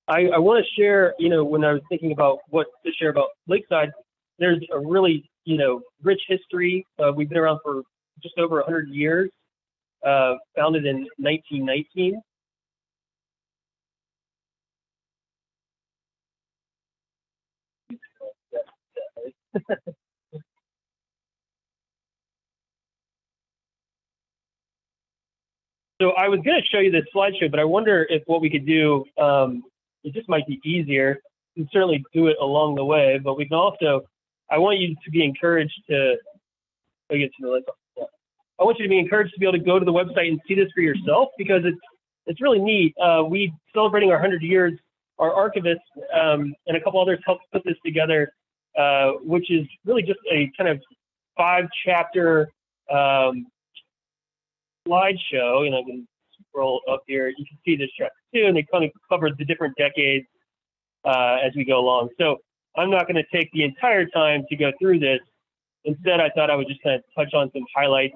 I want to share, when I was thinking about what to share about Lakeside, there's a really, rich history. We've been around for just over 100 years, founded in 1919. So I was going to show you this slideshow, but I wonder if what we could do, it just might be easier. We can certainly do it along the way, but we can also, I want you to be encouraged to, I want you to be encouraged to be able to go to the website and see this for yourself, because it's really neat. We celebrating our 100 years. Our archivist and a couple others helped put this together, which is really just a kind of 5-chapter slideshow. I can scroll up here. You can see this chapter 2, and they kind of covered the different decades as we go along. So I'm not going to take the entire time to go through this. Instead, I thought I would just kind of touch on some highlights.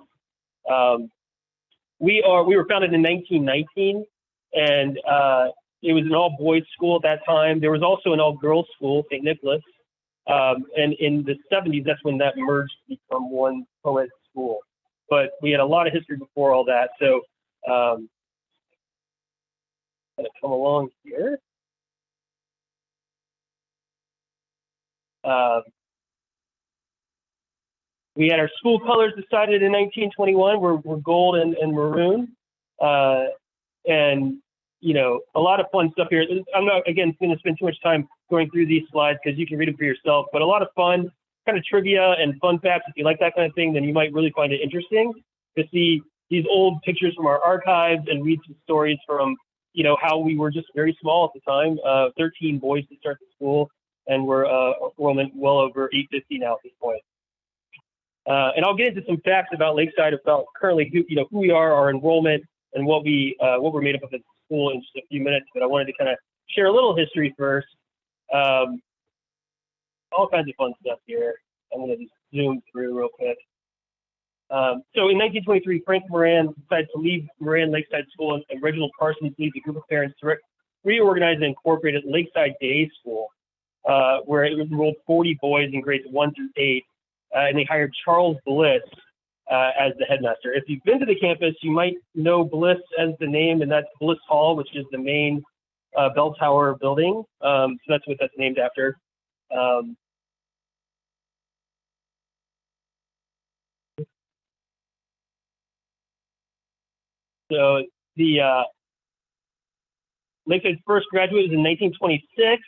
We were founded in 1919, and it was an all-boys school at that time. There was also an all-girls school, St. Nicholas, and in the 70s, that's when that merged to become one co-ed school. But we had a lot of history before all that, so I'm going to come along here. We had our school colors decided in 1921. We're gold and maroon, and a lot of fun stuff here. I'm not again going to spend too much time going through these slides because you can read them for yourself. But a lot of fun, kind of trivia and fun facts. If you like that kind of thing, then you might really find it interesting to see these old pictures from our archives and read some stories from how we were just very small at the time. 13 boys to start the school, and we're enrollment well over 850 now at this point. And I'll get into some facts about Lakeside, about currently who we are, our enrollment, and what we're made up of at school in just a few minutes. But I wanted to kind of share a little history first. All kinds of fun stuff here. I'm going to just zoom through real quick. So in 1923, Frank Moran decided to leave Moran Lakeside School, and Reginald Parsons leads a group of parents to reorganize and incorporate Lakeside Day School, where it enrolled 40 boys in grades 1 through 8. And they hired Charles Bliss as the headmaster. If you've been to the campus, you might know Bliss as the name, and that's Bliss Hall, which is the main bell tower building. So that's what that's named after. So the Lakeside's first graduate was in 1926.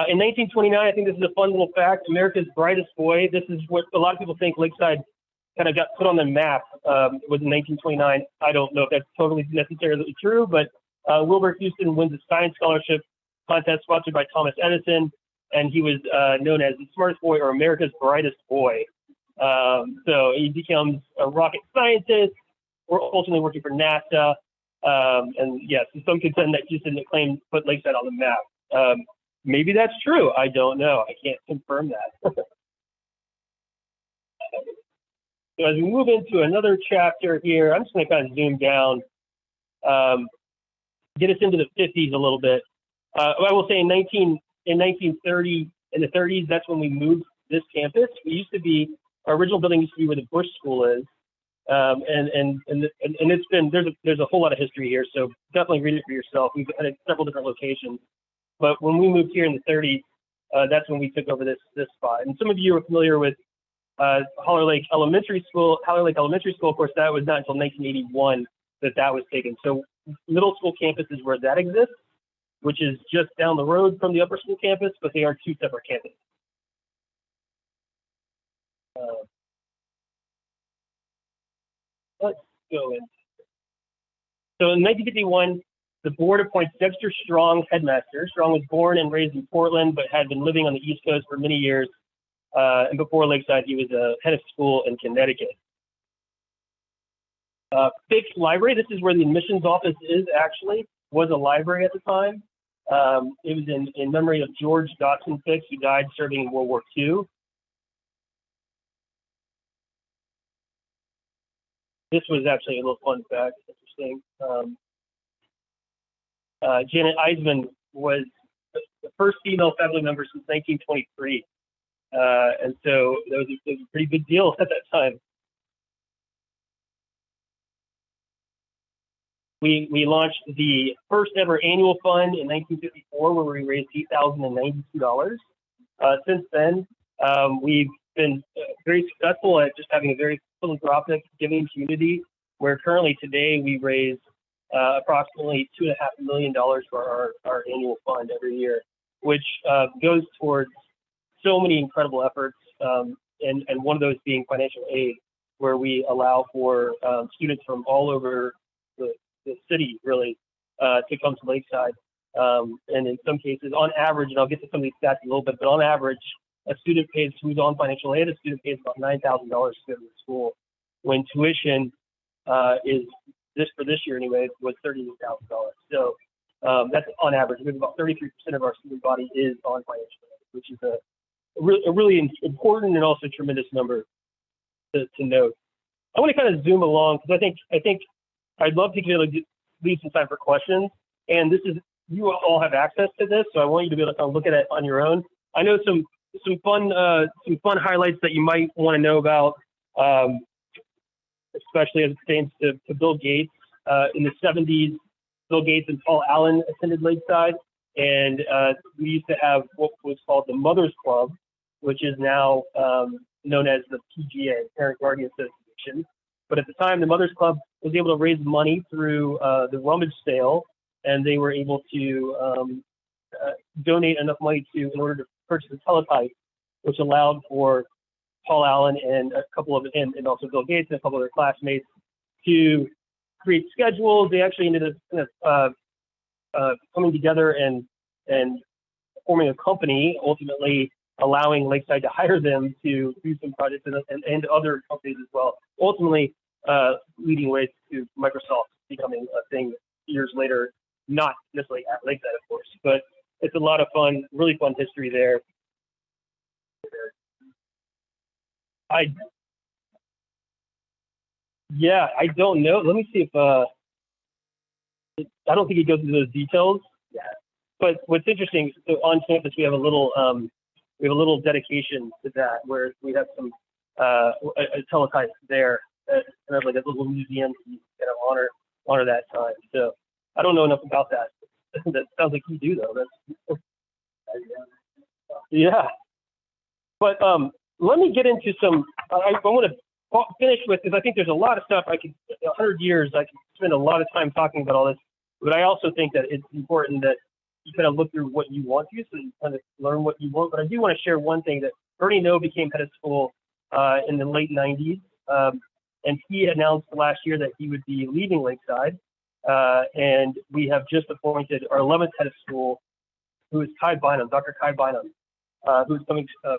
In 1929, I think this is a fun little fact, America's brightest boy. This is what a lot of people think Lakeside kind of got put on the map, was in 1929. I don't know if that's totally necessarily true, but Wilbur Houston wins a science scholarship contest sponsored by Thomas Edison, and he was known as the smartest boy or America's brightest boy. So he becomes a rocket scientist, ultimately working for NASA. And yes, some contend that Houston claimed put Lakeside on the map. Maybe that's true. I don't know. I can't confirm that. So as we move into another chapter here, I'm just going to kind of zoom down, get us into the 50s a little bit. I will say in 1930, in the 30s, that's when we moved this campus. We used to be, our original building used to be where the Bush School is. And it's been, there's a whole lot of history here, so definitely read it for yourself. We've had several different locations. But when we moved here in the 30s, that's when we took over this spot. And some of you are familiar with Holler Lake Elementary School. Holler Lake Elementary School, of course, that was not until 1981 that was taken. So middle school campus is where that exists, which is just down the road from the upper school campus, but they are two separate campuses. Let's go in. So in 1951, the board appoints Dexter Strong headmaster. Strong was born and raised in Portland, but had been living on the East Coast for many years. And before Lakeside, he was a head of school in Connecticut. Fick's Library, this is where the admissions office is actually, was a library at the time. It was in memory of George Dotson Fick, who died serving in World War II. This was actually a little fun fact, interesting. Janet Eisman was the first female faculty member since 1923. And so that was a pretty big deal at that time. We launched the first ever annual fund in 1954, where we raised $8,092. Since then, we've been very successful at just having a very philanthropic giving community, where currently today we raise approximately $2.5 million for our annual fund every year, which goes towards so many incredible efforts, and one of those being financial aid, where we allow for students from all over the city, really, to come to Lakeside. And in some cases, on average, and I'll get to some of these stats in a little bit, but on average, a student pays, who's on financial aid, a student pays about $9,000 to go to school, when tuition is, for this year anyway, was $38,000. So that's on average. We have about 33% of our student body is on financial aid, which is a really important and also tremendous number to note. I want to kind of zoom along, because I think I'd love to leave some time for questions. And this is, you all have access to this, so I want you to be able to kind of look at it on your own. I know some fun highlights that you might want to know about, especially as it pertains to Bill Gates. In the 70s, Bill Gates and Paul Allen attended Lakeside, and we used to have what was called the Mothers Club, which is now known as the PGA, Parent Guardian Association. But at the time, the Mothers Club was able to raise money through the rummage sale, and they were able to donate enough money in order to purchase a teletype, which allowed for Paul Allen and a couple of, and also Bill Gates and a couple of their classmates to create schedules. They actually ended up kind of coming together and forming a company, ultimately allowing Lakeside to hire them to do some projects and other companies as well. Ultimately, leading ways to Microsoft becoming a thing years later, not necessarily at Lakeside, of course, but it's a lot of fun, really fun history there. I don't know. Let me see if I don't think it goes into those details. Yeah. But what's interesting, so on campus we have a little dedication to that, where we have some a teletype there, kind of like a little museum to kind of honor that time. So I don't know enough about that. That sounds like you do, though. That's yeah. But let me get into some. I want to finish with, because I think there's a lot of stuff 100 years, I could spend a lot of time talking about all this. But I also think that it's important that you kind of look through what you want to, so you kind of learn what you want. But I do want to share one thing, that Bernie No became head of school in the late 90s. And he announced last year that he would be leaving Lakeside. And we have just appointed our 11th head of school, who is Kai Bynum, Dr. Kai Bynum, who's coming to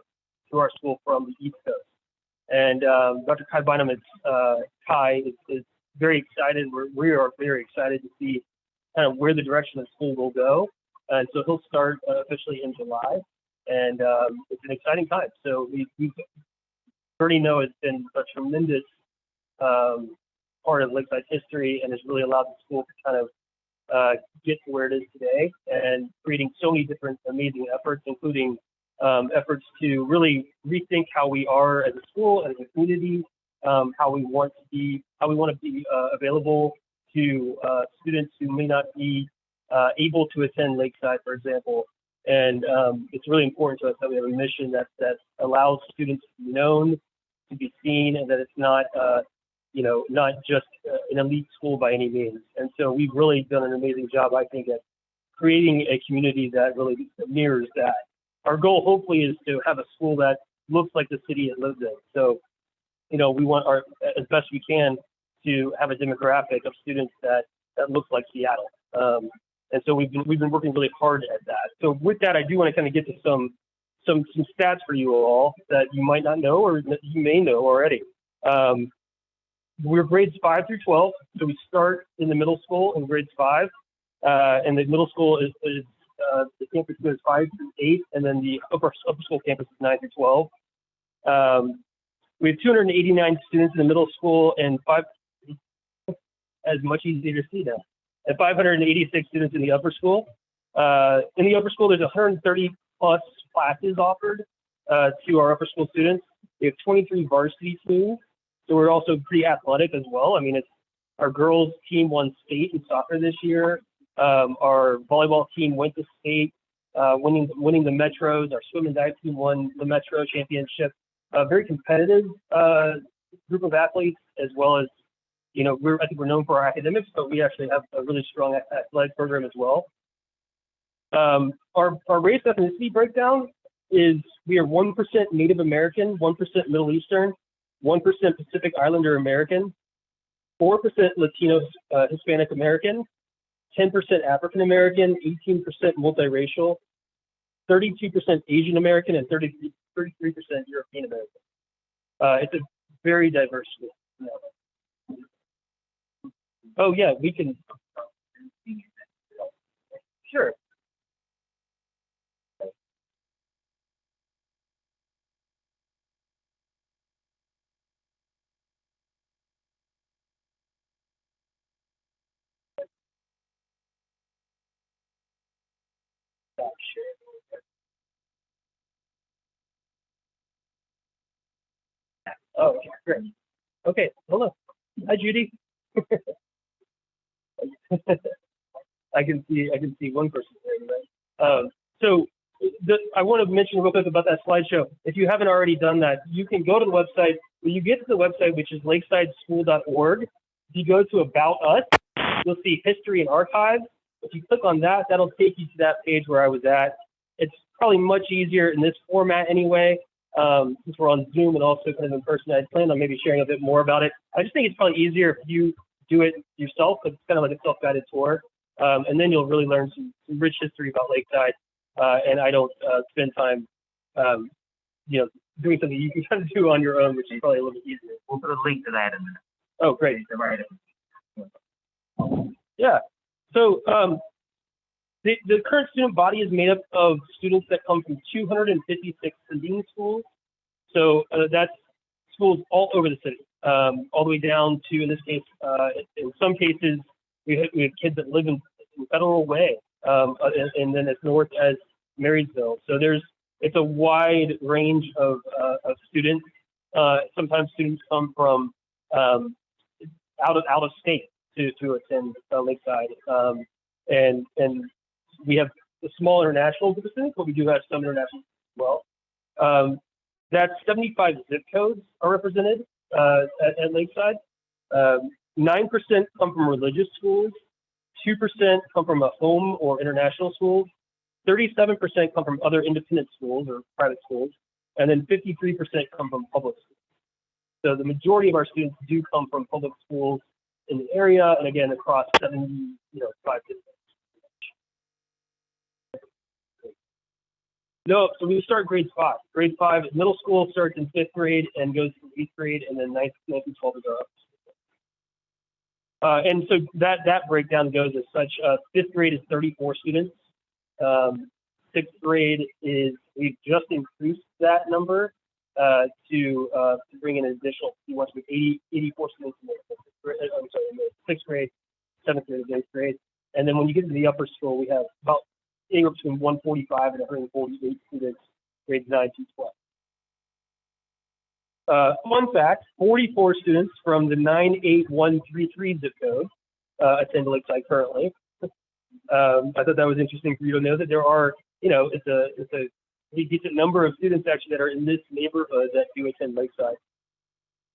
our school from the East Coast. And Dr. Kai Bynum is very excited. We are very excited to see kind of where the direction of the school will go. And so he'll start officially in July. And it's an exciting time. So Bernie No has been a tremendous part of Lakeside's history, and has really allowed the school to kind of get to where it is today, and creating so many different amazing efforts, including efforts to really rethink how we are as a school, as a community, how we want to be available to students who may not be able to attend Lakeside, for example. And it's really important to us that we have a mission that allows students to be known, to be seen, and that it's not not just an elite school by any means. And so we've really done an amazing job, I think, at creating a community that really mirrors that. Our goal, hopefully, is to have a school that looks like the city it lives in. So, we want as best we can, to have a demographic of students that looks like Seattle. And so we've been working really hard at that. So with that, I do want to kind of get to some stats for you all that you might not know, or that you may know already. We're grades 5 through 12, so we start in the middle school in grades 5, and the middle school is the campus goes 5 through 8, and then the upper school campus is 9 through 12. We have 289 students in the middle school, and as much easier to see now, and 586 students in the upper school. In the upper school, there's 130 plus classes offered to our upper school students. We have 23 varsity teams, so we're also pretty athletic as well. I mean, our girls team won state in soccer this year. Our volleyball team went to state, winning the Metros. Our swim and dive team won the Metro championship. A very competitive group of athletes, as well as, you know, I think we're known for our academics, but we actually have a really strong athletic program as well. Our race ethnicity breakdown is we are 1% Native American, 1% Middle Eastern, 1% Pacific Islander American, 4% Latino Hispanic American, 10% African American, 18% multiracial, 32% Asian American, and 33% European American. It's a very diverse group. Oh yeah, we can. Sure. Oh, great. Okay, hello. Hi, Judy. I can see one person there. So I want to mention real quick about that slideshow. If you haven't already done that, you can go to the website. When you get to the website, which is lakesideschool.org, if you go to About Us, you'll see History and Archives. If you click on that, that'll take you to that page where I was at. It's probably much easier in this format anyway, since we're on Zoom and also kind of in person. I plan on maybe sharing a bit more about it. I just think it's probably easier if you do it yourself. It's kind of like a self-guided tour. And then you'll really learn some rich history about Lakeside. And I don't spend time, doing something you can kind of do on your own, which is probably a little bit easier. We'll put a link to that in a minute. Oh, great. Yeah. So the current student body is made up of students that come from 256 sending schools. So that's schools all over the city, all the way down to, in this case, in some cases, we have kids that live in Federal Way, and then as north as Marysville. So it's a wide range of students. Sometimes students come from out of state to attend Lakeside, and we have a small international group of students, but we do have some international as well. That's 75 zip codes are represented at Lakeside. 9% come from religious schools, 2% come from a home or international schools, 37% come from other independent schools or private schools, and then 53% come from public schools. So the majority of our students do come from public schools in the area, and again, across 75 districts. No, so we start grade 5. Grade 5, middle school starts in 5th grade and goes to 8th grade, and then 9th and 12th is our upper school. And so that breakdown goes as such. 5th grade is 34 students. 6th grade is, we've just increased that number to bring in an additional, we want to be 84 students in the 6th grade, 7th grade, and 8th grade. And then when you get to the upper school, we have about anywhere between 145 and 148 students, grades 9 to 12. Fun fact, 44 students from the 98133 zip code attend Lakeside currently. I thought that was interesting for you to know that there are, it's a decent number of students actually that are in this neighborhood that do attend Lakeside.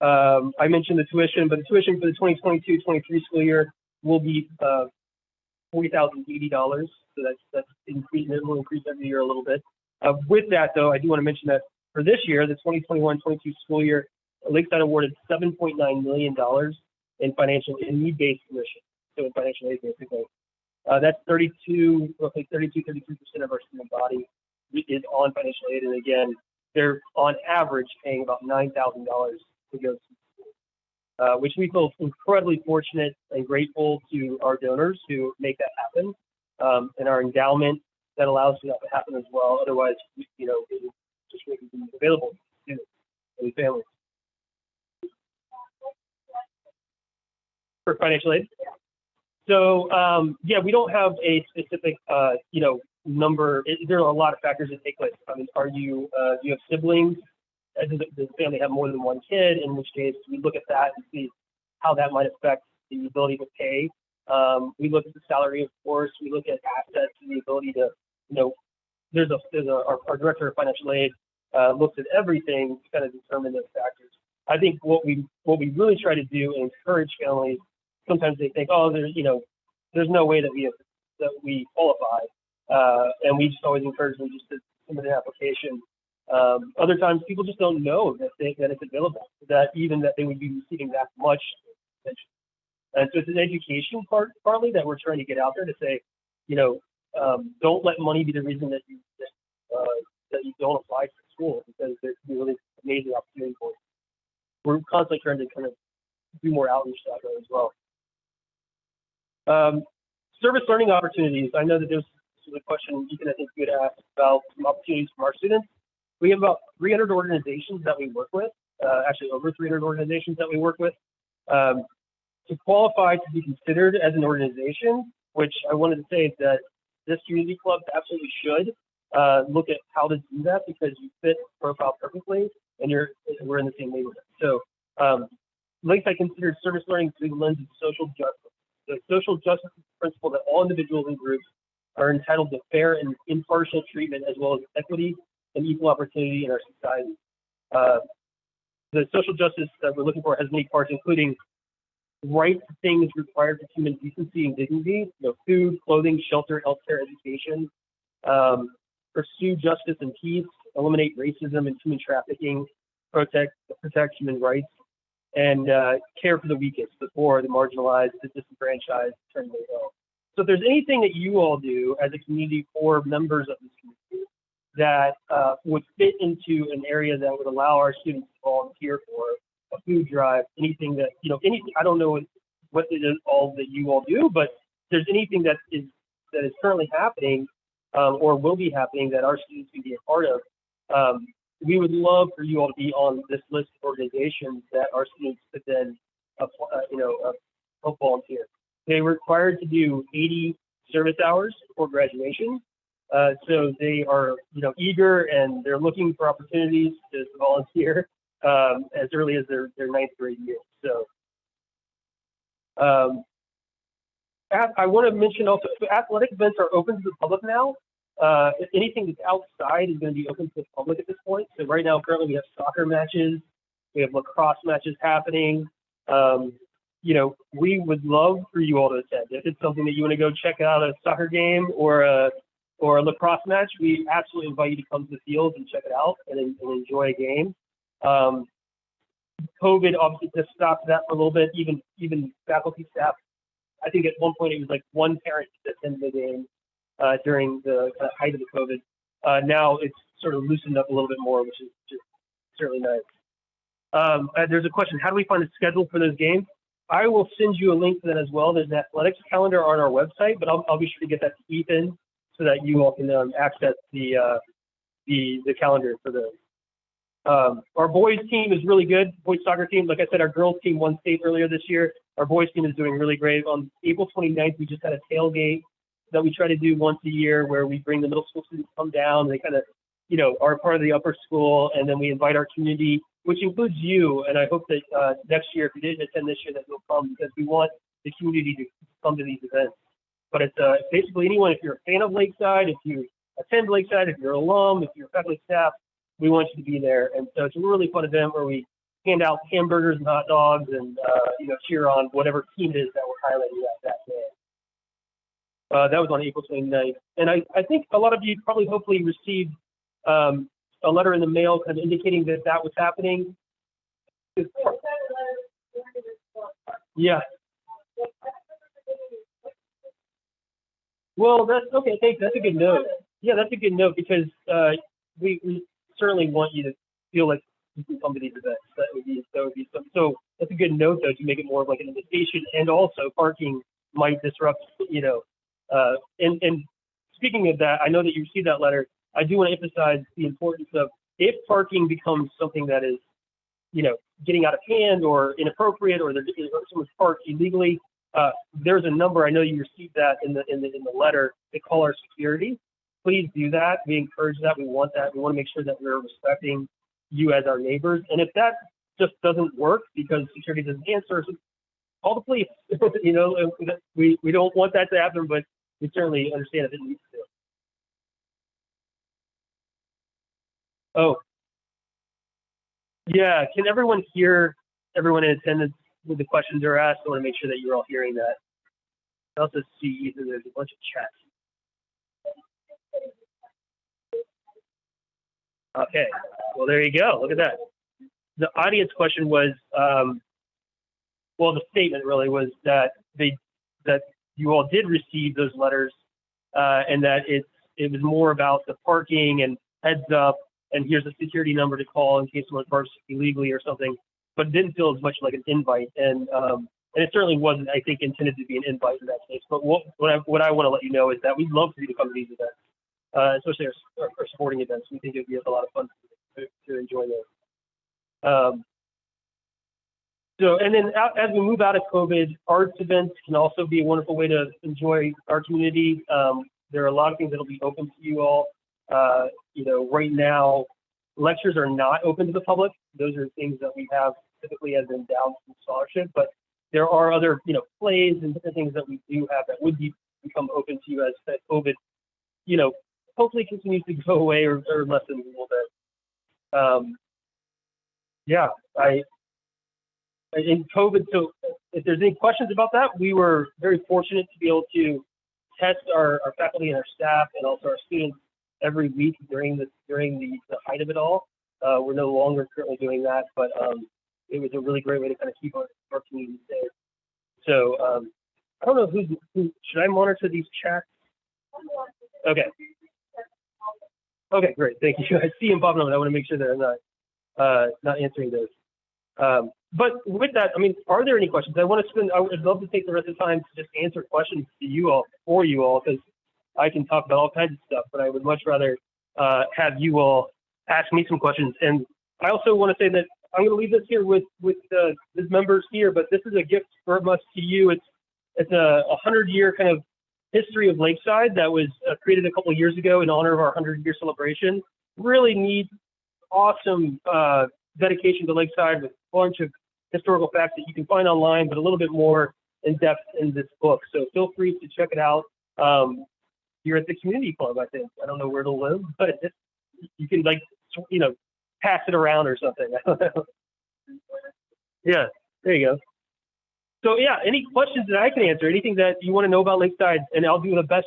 I mentioned the tuition, but the tuition for the 2022-23 school year will be $40,080. So that's increasing. It will increase every year a little bit. With that, though, I do want to mention that for this year, the 2021-22 school year, Lakeside awarded $7.9 million in need-based tuition. So in financial aid, basically. That's roughly 33% of our student body is on financial aid. And again, they're on average paying about $9,000 to go to school, which we feel incredibly fortunate and grateful to our donors who make that happen, and our endowment that allows for that to happen as well. Otherwise, it just wouldn't be available to students and families. For financial aid? So yeah, we don't have a specific you know, number. There are a lot of factors that take place. I mean, are you do you have siblings? Does the family have more than one kid? In which case, we look at that and see how that might affect the ability to pay. We look at the salary, of course. We look at assets and the ability to, you know, our director of financial aid looks at everything to kind of determine those factors. I think what we really try to do and encourage families. Sometimes they think, oh, there's, you know, there's no way that we qualify, and we just always encourage them just to submit an application. Other times, people just don't know that it's available, that they would be receiving that much attention. And so it's an education partly that we're trying to get out there to say, you know, don't let money be the reason that you don't apply for school, because there's a really amazing opportunity for you. We're constantly trying to kind of do more outreach out there as well. Service learning opportunities. I know that this is a question I think you could ask about some opportunities from our students. We have about 300 organizations that we work with, actually over 300 organizations that we work with. To qualify to be considered as an organization, which I wanted to say that this community club absolutely should look at how to do that, because you fit the profile perfectly and we're in the same neighborhood. So Lakeside considers service learning through the lens of social justice. The social justice is the principle that all individuals and groups are entitled to fair and impartial treatment, as well as equity and equal opportunity in our society. The social justice that we're looking for has many parts, including right to things required for human decency and dignity, you know, food, clothing, shelter, healthcare, education. Pursue justice and peace, eliminate racism and human trafficking, protect human rights, and care for the weakest, the poor, the marginalized, the disenfranchised, terminally ill. So if there's anything that you all do as a community or members of this community that would fit into an area that would allow our students to volunteer for a food drive, anything that, you know, anything, I don't know what it is all that you all do, but if there's anything that is currently happening or will be happening that our students can be a part of, we would love for you all to be on this list of organizations that our students could then, help volunteer. They're required to do 80 service hours before graduation. So they are, you know, eager, and they're looking for opportunities to volunteer as early as their ninth grade year. So I want to mention also, athletic events are open to the public now. Anything that's outside is going to be open to the public at this point. So right now, currently, we have soccer matches, we have lacrosse matches happening. You know, we would love for you all to attend. If it's something that you want to go check out, a soccer game or a lacrosse match, we absolutely invite you to come to the field and check it out and enjoy a game. COVID obviously just stopped that for a little bit. Even faculty, staff. I think at one point it was like one parent that attended the game during the height of the COVID. Now it's sort of loosened up a little bit more, which is just certainly nice. There's a question: how do we find a schedule for those games? I will send you a link to that as well. There's an athletics calendar on our website, but I'll be sure to get that to Ethan so that you all can access the calendar for those. Our boys team is really good. Boys soccer team, like I said, our girls team won state earlier this year. Our boys team is doing really great. On April 29th, we just had a tailgate that we try to do once a year, where we bring the middle school students come down. They kind of, you know, are part of the upper school, and then we invite our community, which includes you. And I hope that next year, if you didn't attend this year, that you'll come, because we want the community to come to these events. But it's basically anyone, if you're a fan of Lakeside, if you attend Lakeside, if you're an alum, if you're faculty staff, we want you to be there. And so it's a really fun event where we hand out hamburgers and hot dogs and, cheer on whatever team it is that we're highlighting that day. That was on April 29th. And I think a lot of you probably hopefully received a letter in the mail kind of indicating that was happening. Yeah. Well, that's okay. Thanks. That's a good note. Yeah, that's a good note, because we certainly want you to feel like you can come to these events. That would be so that's a good note, though, to make it more of like an invitation. And also, parking might disrupt, and speaking of that, I know that you received that letter. I do want to emphasize the importance of, if parking becomes something that is, getting out of hand or inappropriate, or someone's parked illegally, there's a number. I know you received that in the letter. They call our security. Please do that. We encourage that. We want that. We want to make sure that we're respecting you as our neighbors. And if that just doesn't work because security doesn't answer, call the police. You know, we don't want that to happen, but we certainly understand if it needs to. Oh, yeah. Can everyone hear everyone in attendance when the questions are asked? I want to make sure that you're all hearing that. I also see that there's a bunch of chats. Okay. Well, there you go. Look at that. The audience question was, well, the statement really was that that you all did receive those letters, and that it was more about the parking and heads up, and here's a security number to call in case someone parks illegally or something, but it didn't feel as much like an invite, and it certainly wasn't, I think, intended to be an invite in that case. But what I want to let you know is that we'd love for you to come to these events, especially our sporting events. We think it'd be a lot of fun to enjoy those. So, and then as we move out of COVID, arts events can also be a wonderful way to enjoy our community. There are a lot of things that'll be open to you all. You know, right now, lectures are not open to the public. Those are things that we have typically as endowed scholarship, but there are other, you know, plays and different things that we do have that would become open to you as that COVID, you know, hopefully continues to go away or lessen a little bit. Yeah, in COVID, so if there's any questions about that, we were very fortunate to be able to test our faculty and our staff and also our students every week during the height of it all. We're no longer currently doing that, but it was a really great way to kind of keep our community safe. So I don't know who should I monitor these chats? Okay. Okay, great. Thank you. I see them popping up, and I want to make sure that I'm not answering those. But with that, I mean, are there any questions? I would love to take the rest of the time to just answer questions to you all, for you all, because I can talk about all kinds of stuff, but I would much rather have you all ask me some questions. And I also want to say that I'm going to leave this here with the members here, but this is a gift from us to you. It's a 100-year kind of history of Lakeside that was created a couple of years ago in honor of our 100-year celebration. Really neat, awesome dedication to Lakeside with a bunch of historical facts that you can find online, but a little bit more in depth in this book. So feel free to check it out. You're at the community club, I think. I don't know where to live, but you can, like, you know, pass it around or something. I don't know. Yeah, there you go. So yeah, any questions that I can answer, anything that you want to know about Lakeside, and I'll do the best.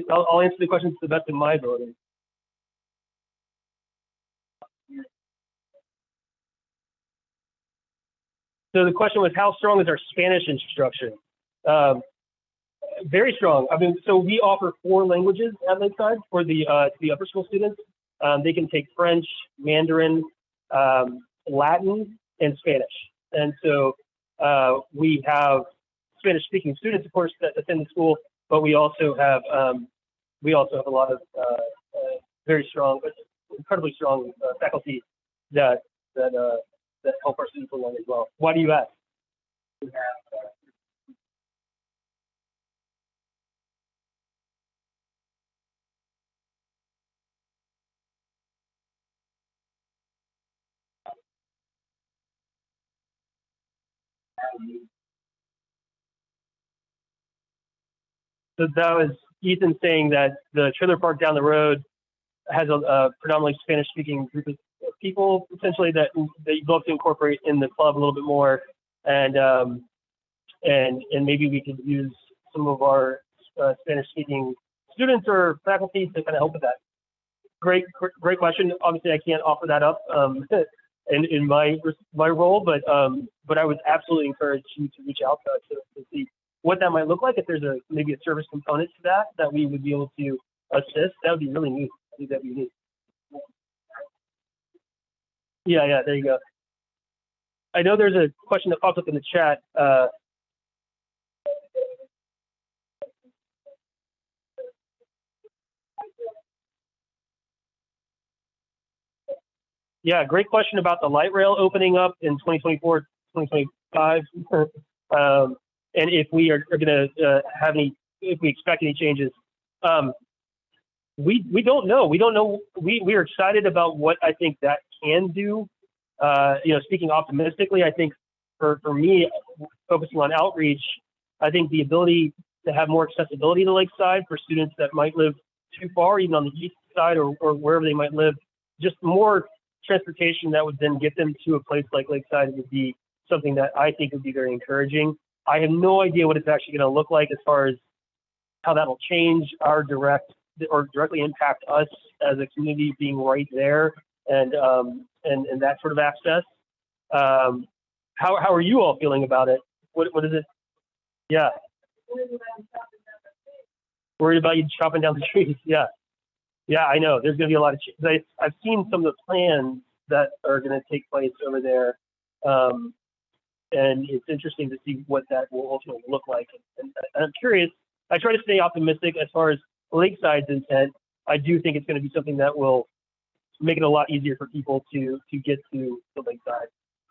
I'll answer the questions to the best of my ability. So the question was, how strong is our Spanish instruction? Very strong. I mean, so we offer 4 languages at Lakeside for the upper school students. They can take French, Mandarin, Latin, and Spanish. And so we have Spanish-speaking students, of course, that attend the school, but we also have a lot of very strong, incredibly strong faculty that help our students along as well. Why do you ask? So that was Ethan saying that the trailer park down the road has a predominantly Spanish-speaking group of people, essentially, that you'd love to incorporate in the club a little bit more, and maybe we could use some of our Spanish-speaking students or faculty to kind of help with that. Great question. Obviously, I can't offer that up in my role, but I would absolutely encourage you to reach out to us to see what that might look like. If there's maybe a service component to that we would be able to assist, that would be really neat. I think that'd be neat. Yeah, there you go. I know there's a question that popped up in the chat. Yeah, great question about the light rail opening up in 2024, 2025. and if we are going to have any, if we expect any changes. We don't know. We don't know. We are excited about what I think that can do. Speaking optimistically, I think for me, focusing on outreach, I think the ability to have more accessibility to Lakeside for students that might live too far, even on the east side or wherever they might live, just more transportation that would then get them to a place like Lakeside would be something that I think would be very encouraging. I have no idea what it's actually going to look like as far as how that'll change our directly impact us as a community being right there and that sort of access. How are you all feeling about it? What is it? Yeah. Worried about you chopping down the trees. Yeah. Yeah, I know. There's going to be a lot of changes. I've seen some of the plans that are going to take place over there. And it's interesting to see what that will ultimately look like. And I'm curious. I try to stay optimistic as far as Lakeside's intent. I do think it's going to be something that will make it a lot easier for people to get to the Lakeside,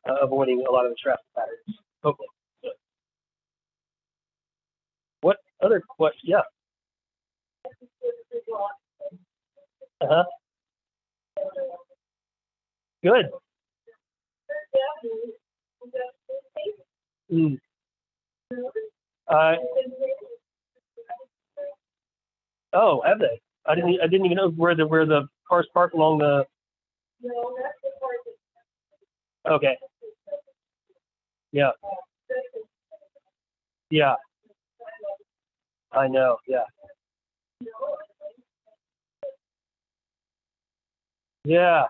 avoiding a lot of the traffic patterns, hopefully. So. What other questions? Yeah. Uh-huh. Good. Mm. Oh, have they? I didn't even know where the cars park along the. No, that's the part. Okay. Yeah. Yeah. I know. Yeah. Yeah.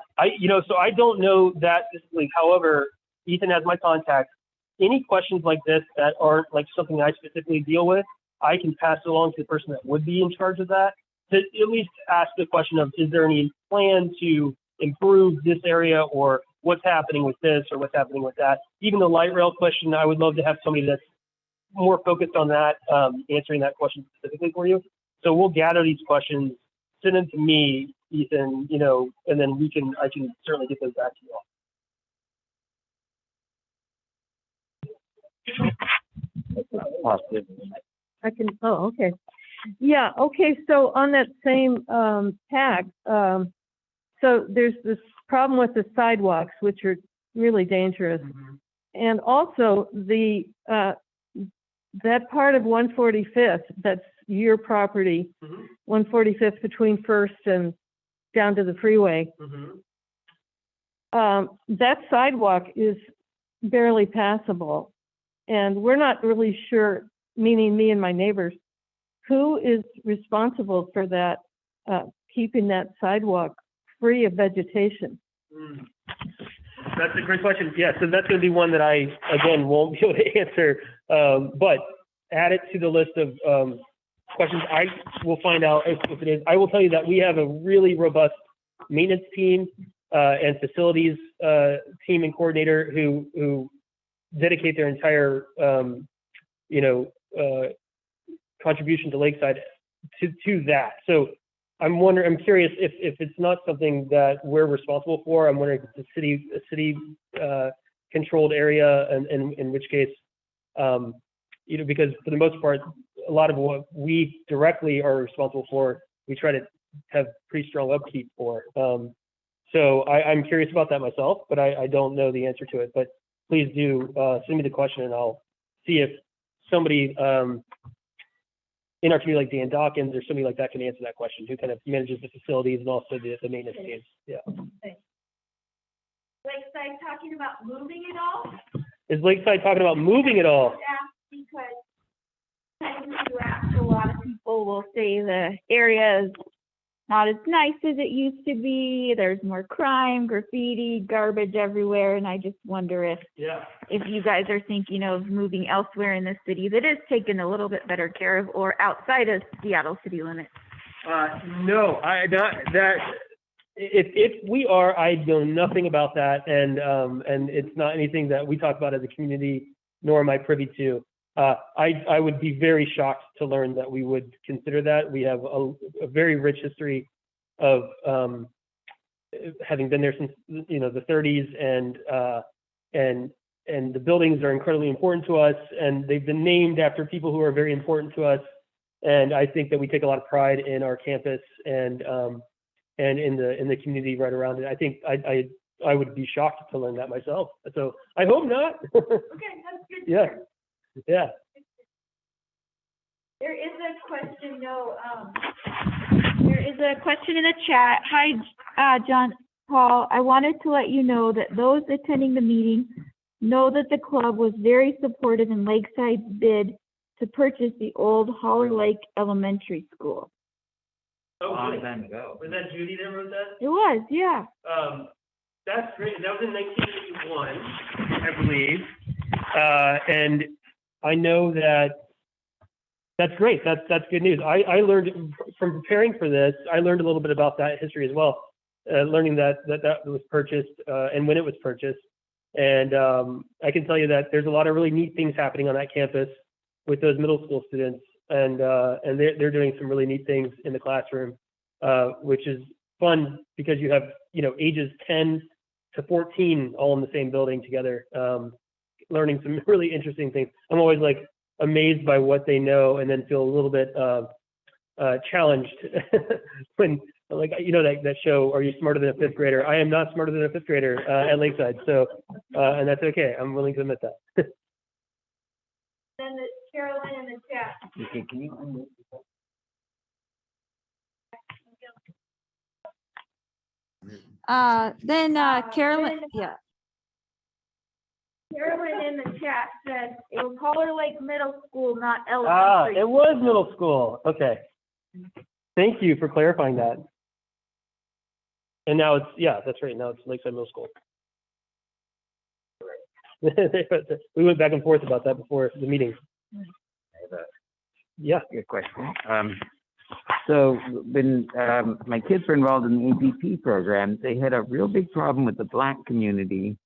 So I don't know that specifically. However, Ethan has my contact. Any questions like this that aren't like something I specifically deal with, I can pass it along to the person that would be in charge of that to at least ask the question of, is there any plan to improve this area, or what's happening with this or what's happening with that? Even the light rail question, I would love to have somebody that's more focused on that, answering that question specifically for you. So we'll gather these questions, send them to me, Ethan, and then I can certainly get those back to you all. I can, oh, okay. Yeah, okay, so on that same tag, so there's this problem with the sidewalks, which are really dangerous. Mm-hmm. And also that part of 145th, that's your property, mm-hmm. 145th between First and down to the freeway. Mm-hmm. That sidewalk is barely passable. And we're not really sure, meaning me and my neighbors, who is responsible for that, keeping that sidewalk free of vegetation? Mm. That's a great question. Yeah, so that's going to be one that I, again, won't be able to answer, but add it to the list of questions. I will find out if it is. I will tell you that we have a really robust maintenance team and facilities team and coordinator who dedicate their entire, contribution to Lakeside to that. So I'm curious if it's not something that we're responsible for. I'm wondering if it's a city controlled area, and in which case, because for the most part, a lot of what we directly are responsible for, we try to have pretty strong upkeep for. So I'm curious about that myself, but I don't know the answer to it. But please do send me the question, and I'll see if somebody in our community, like Dan Dawkins or somebody like that, can answer that question, who kind of manages the facilities and also the maintenance teams. Yeah. Lakeside talking about moving it all? Is Lakeside talking about moving it all? Yeah, because you ask, a lot of people will say the area is not as nice as it used to be. There's more crime, graffiti, garbage everywhere, and I just wonder if you guys are thinking of moving elsewhere in the city that is taken a little bit better care of, or outside of Seattle city limits. No, if we are, I know nothing about that, and it's not anything that we talk about as a community, nor am I privy to. I would be very shocked to learn that we would consider that. We have a very rich history of having been there since the 30s, and the buildings are incredibly important to us, and they've been named after people who are very important to us. And I think that we take a lot of pride in our campus and in the community right around it. I think I would be shocked to learn that myself. So I hope not. Okay, that's good. Yeah. Yeah. There is a question, there is a question in the chat. Hi, Johnpaul. I wanted to let you know that those attending the meeting know that the club was very supportive in Lakeside's bid to purchase the old Holler Lake Elementary School. Oh, Long time ago. Was that Judy that wrote that? It was, yeah. That's great. That was in 1981, I believe. And I know that's great. That's good news. I learned from preparing for this, I learned a little bit about that history as well, learning that was purchased and when it was purchased. And I can tell you that there's a lot of really neat things happening on that campus with those middle school students. And they're doing some really neat things in the classroom, which is fun because you have, ages 10 to 14 all in the same building together, learning some really interesting things. I'm always like amazed by what they know, and then feel a little bit challenged when, like, that show, Are You Smarter Than a Fifth Grader? I am not smarter than a fifth grader at Lakeside. So, and that's okay. I'm willing to admit that. Then Carolyn in the chat. Okay, can you unmute yourself? Carolyn, yeah. Carolyn in the chat says it was Holler Lake Middle School, not elementary. It was middle school. Okay. Thank you for clarifying that. And now that's right. Now it's Lakeside Middle School. We went back and forth about that before the meeting. I have a good question. So when my kids were involved in the APP program, they had a real big problem with the Black community.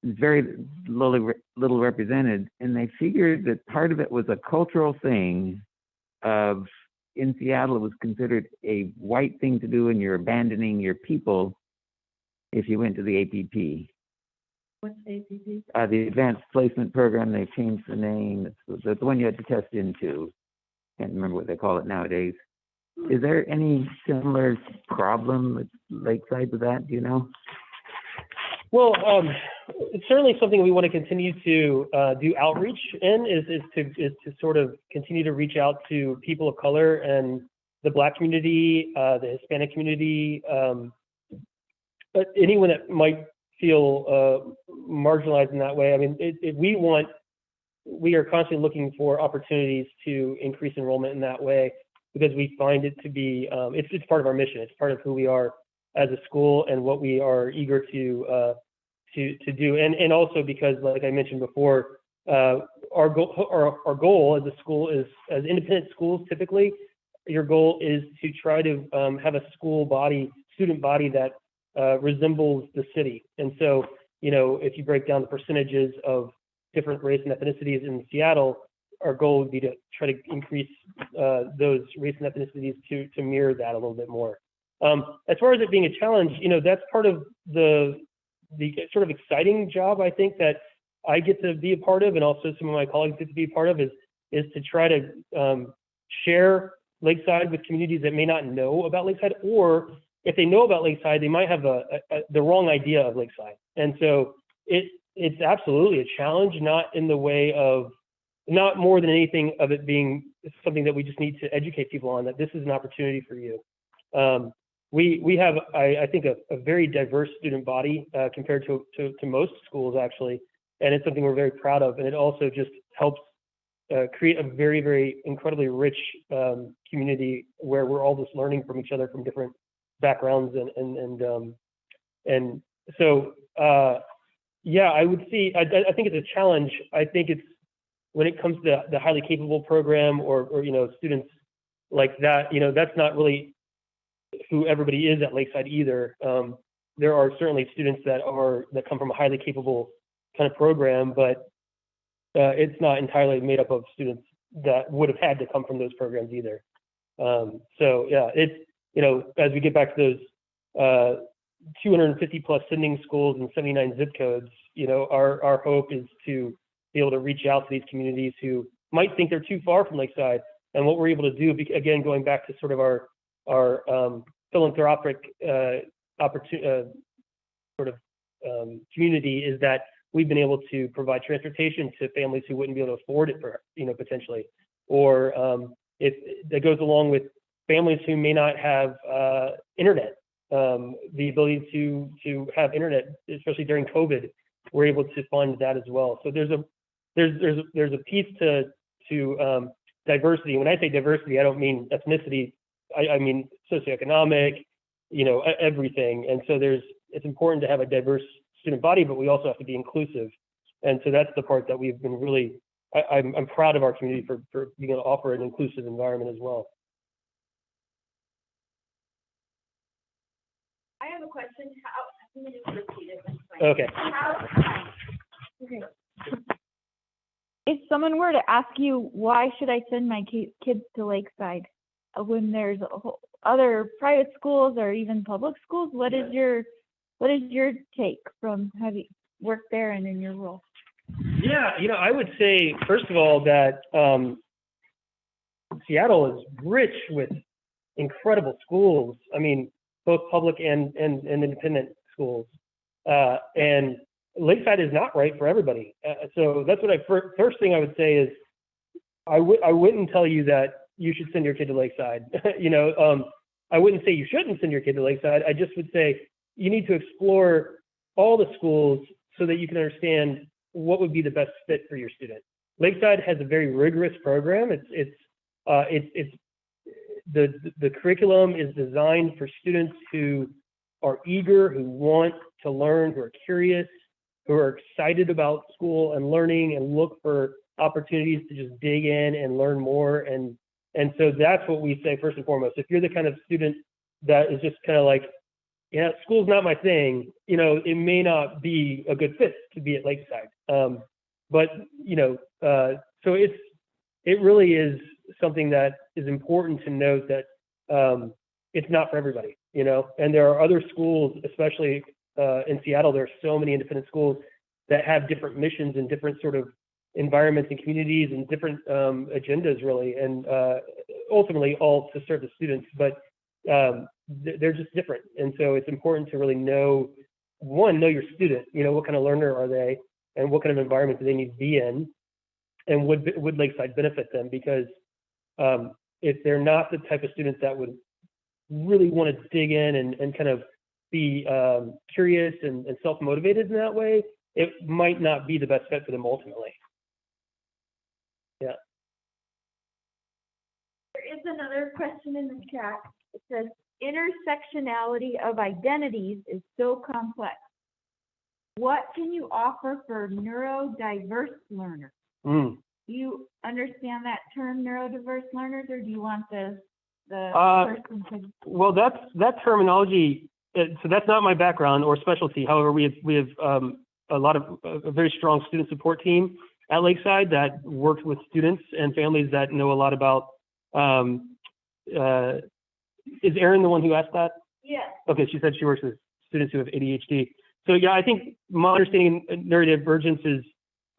It's very little represented, and they figured that part of it was a cultural thing of, in Seattle, it was considered a white thing to do, and you're abandoning your people if you went to the APP. What's APP? The Advanced Placement Program. They changed the name. It's the one you had to test into. Can't remember what they call it nowadays. Is there any similar problem with Lakeside with that? Do you know? Well, it's certainly something we want to continue to do outreach in, is to sort of continue to reach out to people of color and the Black community, the Hispanic community, but anyone that might feel marginalized in that way. I mean, we are constantly looking for opportunities to increase enrollment in that way, because we find it to be, it's part of our mission. It's part of who we are as a school and what we are eager to do. And also because, like I mentioned before, our goal as a school is, as independent schools typically, your goal is to try to have a student body that resembles the city. And so, if you break down the percentages of different race and ethnicities in Seattle, our goal would be to try to increase those race and ethnicities to mirror that a little bit more. As far as it being a challenge, that's part of the sort of exciting job, I think, that I get to be a part of, and also some of my colleagues get to be a part of, is to try to share Lakeside with communities that may not know about Lakeside, or if they know about Lakeside, they might have the wrong idea of Lakeside. And so it's absolutely a challenge, not in the way of, not more than anything of it being something that we just need to educate people on, that this is an opportunity for you. We have, I think, a very diverse student body compared to most schools, actually, and it's something we're very proud of. And it also just helps create a very, very incredibly rich community where we're all just learning from each other from different backgrounds, and so I would see. I think it's a challenge. I think it's, when it comes to the highly capable program or students like that, that's not really who everybody is at Lakeside either. There are certainly students that come from a highly capable kind of program, but it's not entirely made up of students that would have had to come from those programs either. It's, as we get back to those 250 plus sending schools and 79 zip codes, You know, our hope is to be able to reach out to these communities who might think they're too far from Lakeside. And what we're able to do, again, going back to sort of our philanthropic community, is that we've been able to provide transportation to families who wouldn't be able to afford it, for, you know, potentially, or that goes along with families who may not have internet, the ability to have internet, especially during COVID. We're able to fund that as well. So there's a piece to diversity. When I say diversity, I don't mean ethnicity. I mean socioeconomic, you know, everything. And so it's important to have a diverse student body, but we also have to be inclusive. And so that's the part that we've been really, I'm proud of our community for being able to offer an inclusive environment as well. I have a question. I'm going to repeat it. Okay. Okay. If someone were to ask you, why should I send my kids to Lakeside when there's other private schools or even public schools, what is your take from having worked there and in your role? Yeah, you know, I would say, first of all, that Seattle is rich with incredible schools. I mean, both public and independent schools. And Lakeside is not right for everybody. So that's what first thing I would say is, I wouldn't tell you that you should send your kid to Lakeside. You know, I wouldn't say you shouldn't send your kid to Lakeside. I just would say you need to explore all the schools so that you can understand what would be the best fit for your student. Lakeside has a very rigorous program. The curriculum is designed for students who are eager, who want to learn, who are curious, who are excited about school and learning, and look for opportunities to just dig in and learn more. And so that's what we say first and foremost. If you're the kind of student that is just kind of like, yeah, school's not my thing, you know, it may not be a good fit to be at Lakeside. But you know, so it really is something that is important to note, that it's not for everybody, you know. And there are other schools, especially in Seattle, there are so many independent schools that have different missions and different sort of environments and communities and different agendas, really, and ultimately all to serve the students. But they're just different, and so it's important to really know your student. You know, what kind of learner are they, and what kind of environment do they need to be in, and would Lakeside benefit them? Because if they're not the type of students that would really want to dig in and kind of be curious and self-motivated in that way, it might not be the best fit for them ultimately. Yeah. There is another question in the chat. It says, intersectionality of identities is so complex. What can you offer for neurodiverse learners? Do you understand that term, neurodiverse learners, or do you want the person to? Well, that terminology. So that's not my background or specialty. However, we have a very strong student support team at Lakeside that works with students and families that know a lot about. Is Erin the one who asked that? Yes. Okay, she said she works with students who have ADHD. So yeah, I think my understanding of neurodivergence is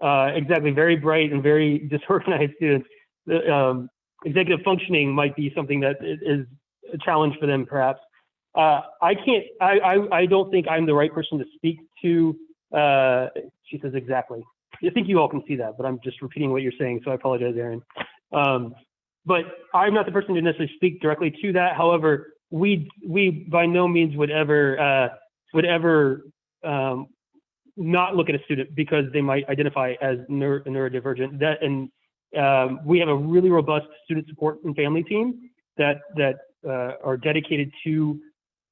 exactly very bright and very disorganized students. The executive functioning might be something that is a challenge for them, perhaps. I don't think I'm the right person to speak to. She says exactly. I think you all can see that, but I'm just repeating what you're saying, so I apologize, Erin. But I'm not the person to necessarily speak directly to that. However, we by no means would ever not look at a student because they might identify as neurodivergent. We have a really robust student support and family team that are dedicated to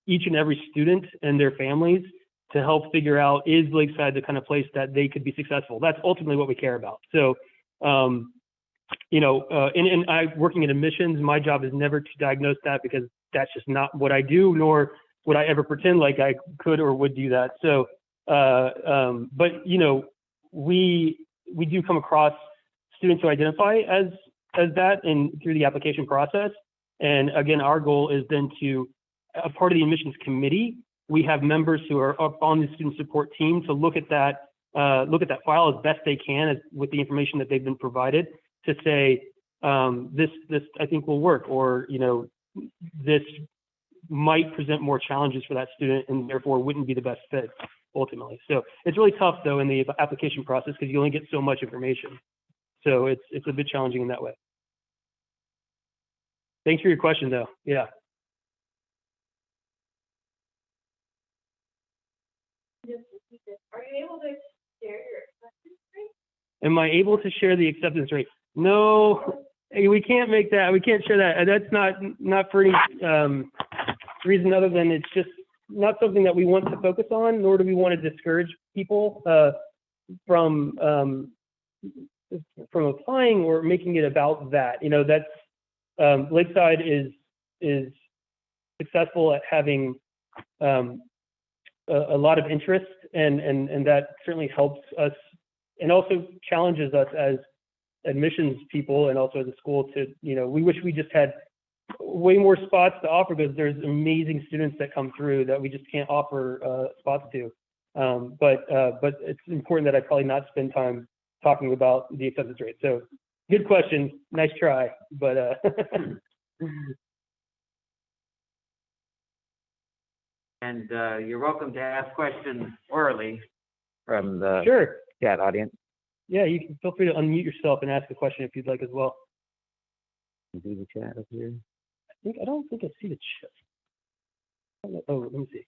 each and every student and their families to help figure out, is Lakeside the kind of place that they could be successful? That's ultimately what we care about. So, you know, and I working in admissions, my job is never to diagnose that, because that's just not what I do, nor would I ever pretend like I could or would do that. So, but you know, we do come across students who identify as that through the application process. And again, our goal is then to, a part of the admissions committee, we have members who are up on the student support team to look at that look at that file as best they can with the information that they've been provided to say, this I think will work, or, you know, this might present more challenges for that student and therefore wouldn't be the best fit ultimately. So it's really tough though in the application process because you only get so much information. So it's a bit challenging in that way. Thanks for your question though. Yeah. Are you able to share your acceptance rate? Am I able to share the acceptance rate? No, we can't make that. We can't share that. That's not for any reason other than it's just not something that we want to focus on, nor do we want to discourage people from applying or making it about that. You know, that's Lakeside is successful at having a lot of interest, and that certainly helps us and also challenges us as admissions people and also as a school to, you know, we wish we just had way more spots to offer because there's amazing students that come through that we just can't offer spots to. But it's important that I probably not spend time talking about the acceptance rate. So good question, nice try, but And you're welcome to ask questions orally from the sure. chat audience. Yeah, you can feel free to unmute yourself and ask a question if you'd like as well. You see the chat up here? I don't think I see the chat. Oh, let me see.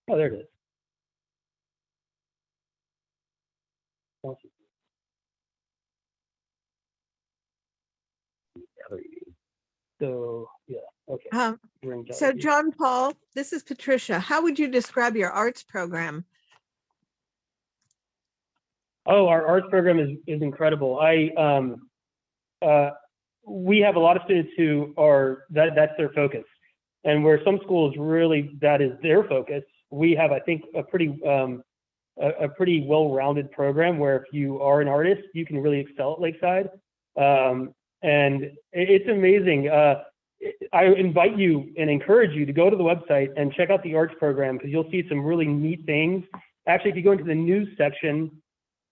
Oh, there it is. Awesome. So yeah, okay. So Johnpaul, this is Patricia. How would you describe your arts program? Oh, our arts program is incredible. We have a lot of students who are that's their focus, and where some schools really that is their focus. We have, I think, a pretty well-rounded program where if you are an artist, you can really excel at Lakeside, and it's amazing. I invite you and encourage you to go to the website and check out the arts program because you'll see some really neat things. Actually, if you go into the news section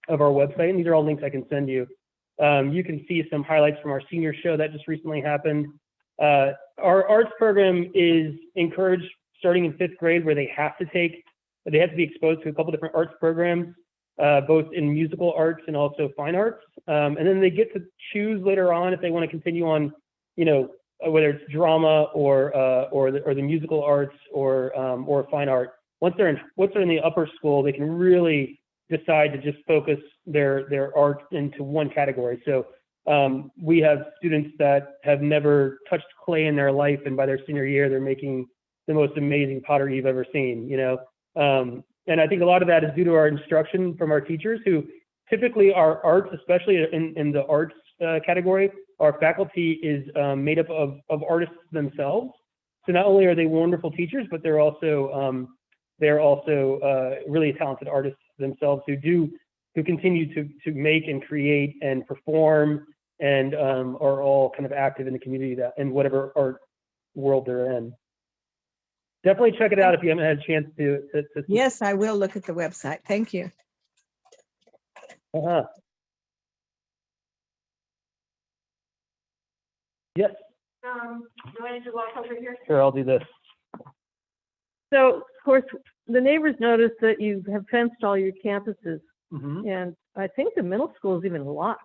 of our website, and these are all links I can send you, you can see some highlights from our senior show that just recently happened. Our arts program is encouraged starting in 5th grade where they have to be exposed to a couple different arts programs, both in musical arts and also fine arts. And then they get to choose later on if they want to continue on, you know, whether it's drama or the musical arts or fine art. Once they're in the upper school, they can really decide to just focus their art into one category. So we have students that have never touched clay in their life, and by their senior year, they're making the most amazing pottery you've ever seen, you know. And I think a lot of that is due to our instruction from our teachers, who typically our arts, especially in the arts category, our faculty is made up of artists themselves. So not only are they wonderful teachers, but they're also really talented artists themselves who continue to make and create and perform and are all kind of active in the community in whatever art world they're in. Definitely check it out if you haven't had a chance to Yes, I will look at the website. Thank you. Yes. Do I need to walk over here? Sure, I'll do this. So, of course, the neighbors noticed that you have fenced all your campuses, and I think the middle school is even locked.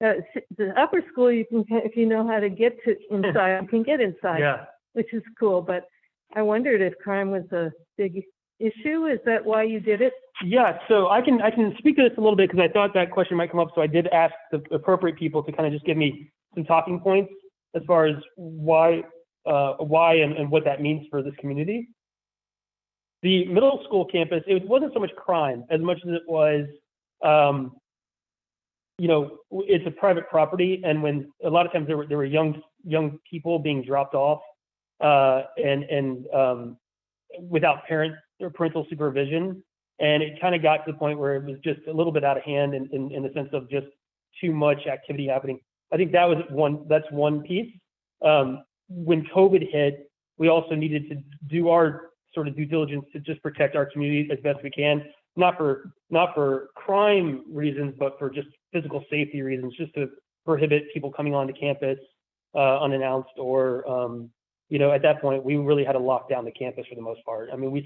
The upper school, you can, if you know how to get to inside, you can get inside, Yeah. which is cool. But I wondered if crime was a big issue. Is that why you did it? Yeah, so I can speak to this a little bit because I thought that question might come up. So I did ask the appropriate people to kind of just give me some talking points as far as why and what that means for this community. The middle school campus, it wasn't so much crime as much as it was, you know, it's a private property, and when a lot of times there were young people being dropped off and without parental supervision, and it kind of got to the point where it was just a little bit out of hand in the sense of just too much activity happening. I think that's one piece. When COVID hit, we also needed to do our sort of due diligence to just protect our community as best we can. not for crime reasons, but for just physical safety reasons, just to prohibit people coming onto campus unannounced, or at that point we really had to lock down the campus for the most part. I mean,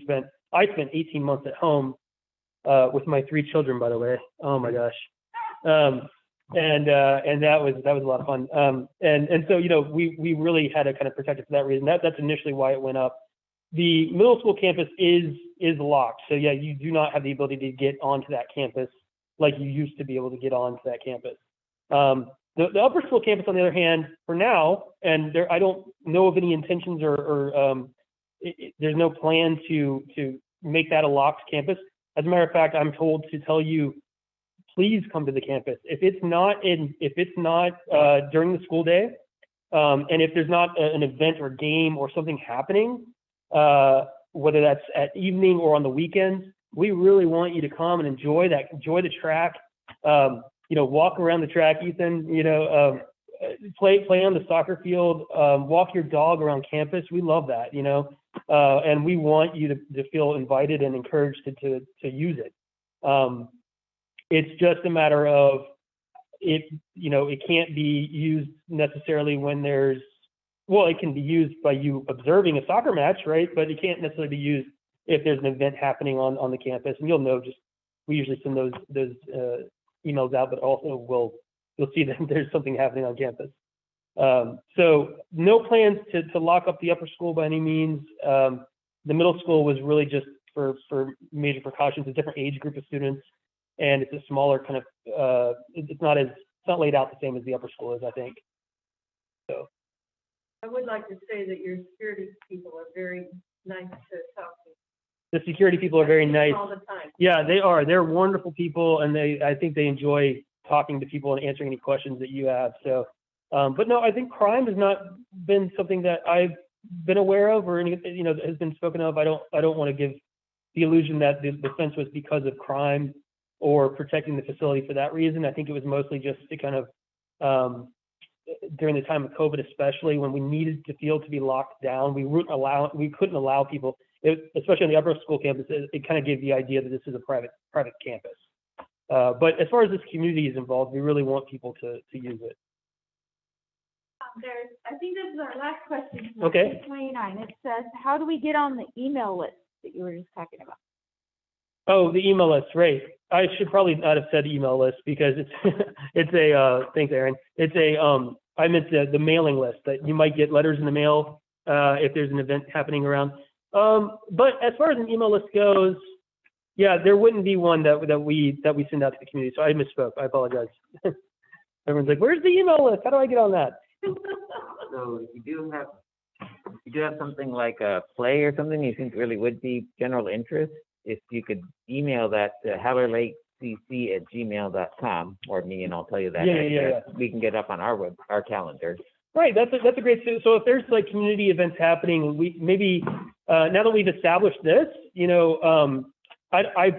I spent 18 months at home with my 3 children, by the way. Oh my gosh. And that was a lot of fun. And so, we really had to kind of protect it for that reason. That's initially why it went up. The middle school campus is locked. So yeah, you do not have the ability to get onto that campus like you used to be able to get onto that campus. The upper school campus, on the other hand, for now, and I don't know of any intentions or there's no plan to make that a locked campus. As a matter of fact, I'm told to tell you, please come to the campus. If it's not during the school day, and if there's not an event or game or something happening, whether that's at evening or on the weekends, we really want you to come and enjoy the track. Walk around the track, Ethan. Play on the soccer field. Walk your dog around campus. We love that. And we want you to feel invited and encouraged to use it. It's just a matter of it can't be used necessarily when it can be used by you observing a soccer match, right? But it can't necessarily be used if there's an event happening on the campus. And you'll know, we usually send those emails out, but also you'll see that there's something happening on campus. So no plans to lock up the upper school by any means. The middle school was really just for major precautions, a different age group of students, and it's a smaller kind of, it's not laid out the same as the upper school is, I think. So. I would like to say that your security people are very nice to talk to. The security people are very nice. All the time. Yeah, they are. They're wonderful people, and I think they enjoy talking to people and answering any questions that you have. So, but no, I think crime has not been something that I've been aware of or that has been spoken of. I don't want to give the illusion that the defense was because of crime or protecting the facility for that reason. I think it was mostly just to kind of during the time of COVID, especially when we needed the field to be locked down, we couldn't allow people, especially on the upper school campus. It kind of gave the idea that this is a private campus. But as far as this community is involved, we really want people to use it. I think this is our last question. Okay. Page 29. It says, how do we get on the email list that you were just talking about? Oh, the email list, right. I should probably not have said email list because it's a, thanks, Aaron. It's I meant the mailing list that you might get letters in the mail if there's an event happening around. But as far as an email list goes, yeah, there wouldn't be one that we send out to the community. So I misspoke. I apologize. Everyone's like, where's the email list? How do I get on that? So you do have something like a play or something you think really would be general interest. If you could email that to HLCC@gmail.com or me, and I'll tell you that. Yeah. We can get up on our calendar. Right, that's a great. So if there's like community events happening, we maybe now that we've established this, I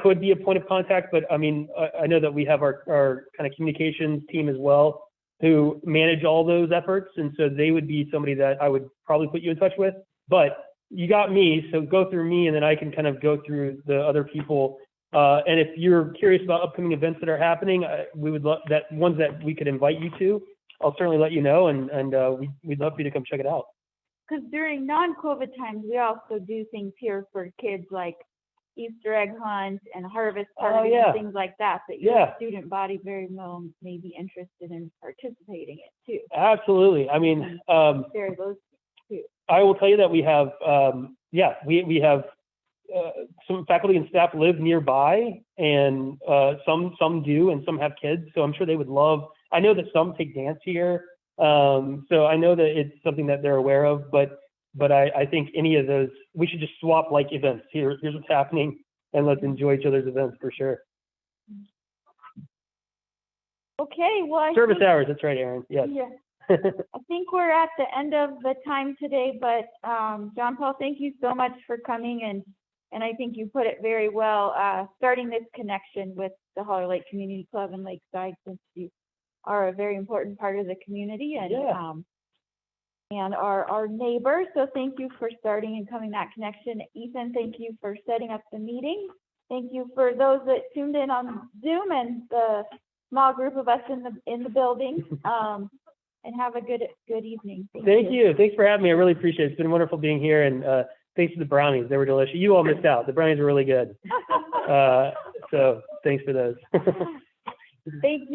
could be a point of contact, but I mean I know that we have our kind of communications team as well who manage all those efforts, and so they would be somebody that I would probably put you in touch with. But you got me, so go through me, and then I can kind of go through the other people. And if you're curious about upcoming events that are happening, we would love that ones that we could invite you to. I'll certainly let you know, and we'd love for you to come check it out. Because during non-COVID times, we also do things here for kids like Easter egg hunt and harvest parties and things like that your student body very well may be interested in participating in too. Absolutely. I mean, share those too. I will tell you that we have, we have some faculty and staff live nearby, and some do, and some have kids. So I'm sure they would love. I know that some take dance here, so I know that it's something that they're aware of. But I think any of those, we should just swap like events. Here's what's happening, and let's enjoy each other's events for sure. Okay, well, service hours. That's right, Aaron. Yes. Yeah. I think we're at the end of the time today, but Johnpaul, thank you so much for coming, and I think you put it very well, starting this connection with the Holler Lake Community Club in Lakeside, since you are a very important part of the community and our neighbor. So thank you for starting and coming that connection. Ethan, thank you for setting up the meeting. Thank you for those that tuned in on Zoom and the small group of us in the building. And have a good evening. Thank you. Thanks for having me. I really appreciate it. It's been wonderful being here, and thanks for the brownies. They were delicious. You all missed out. The brownies were really good. So thanks for those. Thank you.